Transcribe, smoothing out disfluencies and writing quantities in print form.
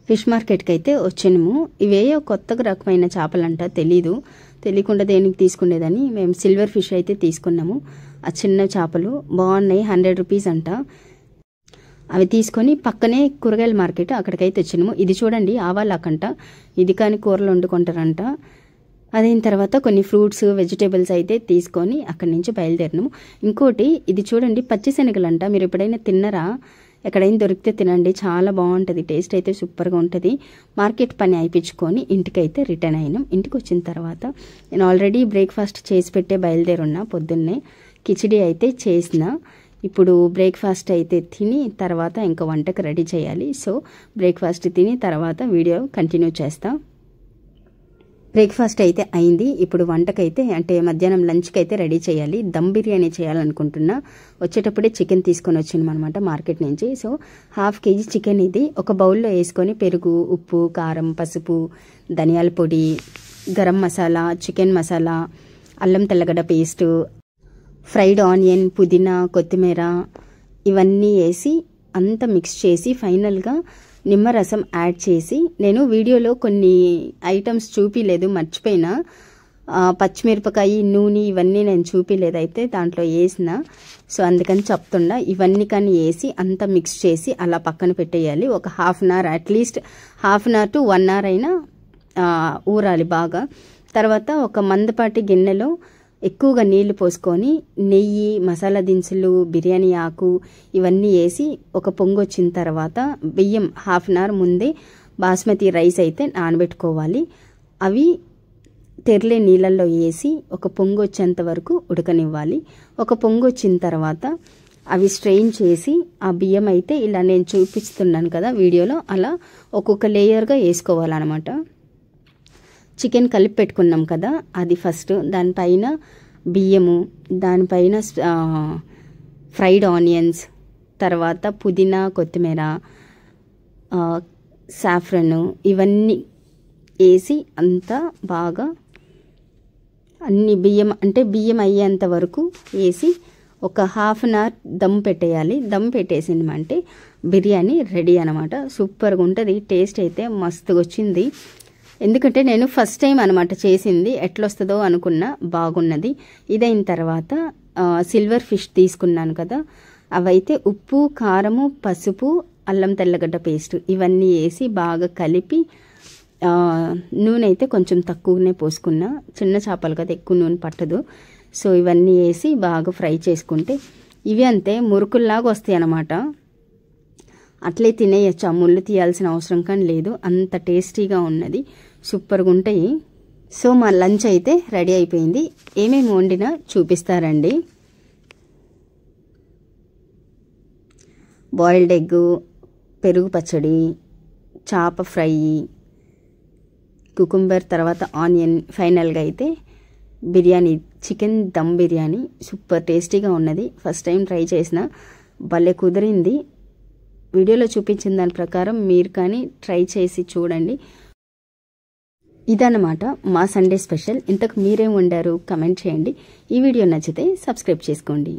Fish మార్కెట్కి అయితే వచ్చాము. ఇవేయో కొత్త రకమైన చేపలంట, తెలియకుండా దేనికి తీసుకునేదని మేము సిల్వర్ ఫిష్ అయితే తీసుకున్నాము. ఆ చిన్న చేపలు బాగున్నాయి, 100 రూపీస్ అంట. అవి తీసుకొని పక్కనే కూరగాయల మార్కెట్ అక్కడికైతే వచ్చినాము. ఇది చూడండి ఆవాలకంట, ఇది కానీ కూరలు వండుకుంటారంట. అదైన తర్వాత కొన్ని ఫ్రూట్స్ వెజిటేబుల్స్ అయితే తీసుకొని అక్కడి నుంచి బయలుదేరినాము. ఇంకోటి ఇది చూడండి పచ్చిశనగలు అంట. మీరు ఎప్పుడైనా తిన్నరా? ఎక్కడైనా దొరికితే తినండి, చాలా బాగుంటుంది, టేస్ట్ అయితే సూపర్గా ఉంటుంది. మార్కెట్ పని అయిపించుకొని ఇంటికైతే రిటర్న్ అయినాం. ఇంటికి వచ్చిన తర్వాత నేను ఆల్రెడీ బ్రేక్ఫాస్ట్ చేసి పెట్టే బయలుదేరున్నా. పొద్దున్నే కిచిడి అయితే చేసిన. ఇప్పుడు బ్రేక్ఫాస్ట్ అయితే తిని తర్వాత ఇంకా వంటకు రెడీ చేయాలి. సో బ్రేక్ఫాస్ట్ తిని తర్వాత వీడియో కంటిన్యూ చేస్తా. బ్రేక్ఫాస్ట్ అయితే అయింది. ఇప్పుడు వంటకైతే అంటే మధ్యాహ్నం లంచ్కి అయితే రెడీ చేయాలి. దమ్ బిర్యానీ చేయాలనుకుంటున్నా. వచ్చేటప్పుడే చికెన్ తీసుకొని వచ్చినాం అనమాట మార్కెట్ నుంచి. సో 1/2 kg చికెన్ ఇది ఒక బౌల్లో వేసుకొని పెరుగు, ఉప్పు, కారం, పసుపు, ధనియాల పొడి, గరం మసాలా, చికెన్ మసాలా, అల్లం తెల్లగడ్డ పేస్టు, ఫ్రైడ్ ఆనియన్, పుదీనా, కొత్తిమీర ఇవన్నీ వేసి అంతా మిక్స్ చేసి ఫైనల్గా నిమ్మరసం యాడ్ చేసి, నేను వీడియోలో కొన్ని ఐటమ్స్ చూపిలేదు, మర్చిపోయినా. పచ్చిమిరపకాయ, నూనె ఇవన్నీ నేను చూపిలేదు, అయితే దాంట్లో వేసిన. సో అందుకని చెప్తుండా. ఇవన్నీ కానీ వేసి అంతా మిక్స్ చేసి అలా పక్కన పెట్టేయాలి. ఒక 1/2 hour, at least 1/2 hour to 1 hour అయినా ఊరాలి బాగా. తర్వాత ఒక మందపాటి గిన్నెలో ఎక్కువగా నీళ్లు పోసుకొని నెయ్యి, మసాలా దినుసులు, బిర్యానీ ఆకు ఇవన్నీ వేసి ఒక పొంగు వచ్చిన తర్వాత బియ్యం 1/2 అవర్ ముందే బాస్మతి రైస్ అయితే నానబెట్టుకోవాలి. అవి తెరలే నీళ్ళల్లో వేసి ఒక పొంగు వచ్చేంత వరకు ఉడకనివ్వాలి. ఒక పొంగు వచ్చిన తర్వాత అవి స్ట్రెయిన్ చేసి ఆ బియ్యం అయితే ఇలా నేను చూపిస్తున్నాను కదా వీడియోలో, అలా ఒక్కొక్క లేయర్గా వేసుకోవాలన్నమాట. చికెన్ కలిపి పెట్టుకున్నాం కదా, అది ఫస్ట్. దానిపైన బియ్యము, దానిపైన ఫ్రైడ్ ఆనియన్స్, తర్వాత పుదీనా, కొత్తిమీర, సాఫ్రన్ ఇవన్నీ వేసి అంతా బాగా అన్ని బియ్యం అయ్యేంత వరకు వేసి ఒక 1/2 అవర్ దమ్ పెట్టేయాలి. దమ్ పెట్టేసిందంటే బిర్యానీ రెడీ అనమాట. సూపర్గా ఉంటుంది, టేస్ట్ అయితే మస్తుగా వచ్చింది. ఎందుకంటే నేను ఫస్ట్ టైం అనమాట చేసింది, ఎట్లొస్తుందో అనుకున్నా, బాగున్నది. ఇదైన తర్వాత సిల్వర్ ఫిష్ తీసుకున్నాను కదా, అవైతే ఉప్పు, కారము, పసుపు, అల్లం తెల్లగడ్డ పేస్ట్ ఇవన్నీ వేసి బాగా కలిపి నూనె అయితే కొంచెం తక్కువనే పోసుకున్నా. చిన్న చేపలు కదా, ఎక్కువ నూనె పట్టదు. సో ఇవన్నీ వేసి బాగా ఫ్రై చేసుకుంటే ఇవి అంతే మురుకుల్లాగా వస్తాయి అన్నమాట. అట్లే తినేయచ్చు, ఆ ముళ్ళు తీయాల్సిన అవసరం కానీ లేదు, అంత టేస్టీగా ఉన్నది, సూపర్గా ఉంటాయి. సో మా లంచ్ అయితే రెడీ అయిపోయింది. ఏమేమి వండినా చూపిస్తారండి. బాయిల్డ్ ఎగ్, పెరుగు పచ్చడి, చేప ఫ్రై, కుకుంబర్, తర్వాత ఆనియన్, ఫైనల్గా అయితే బిర్యానీ, చికెన్ దమ్ బిర్యానీ సూపర్ టేస్టీగా ఉన్నది. ఫస్ట్ టైం ట్రై చేసిన, భలే కుదిరింది. వీడియోలో చూపించిన దాని ప్రకారం మీరు కానీ ట్రై చేసి చూడండి. ఇదన్నమాట మా సండే స్పెషల్. ఇంతకు మీరేం వండారు కమెంట్ చేయండి. ఈ వీడియో నచ్చితే సబ్స్క్రైబ్ చేసుకోండి.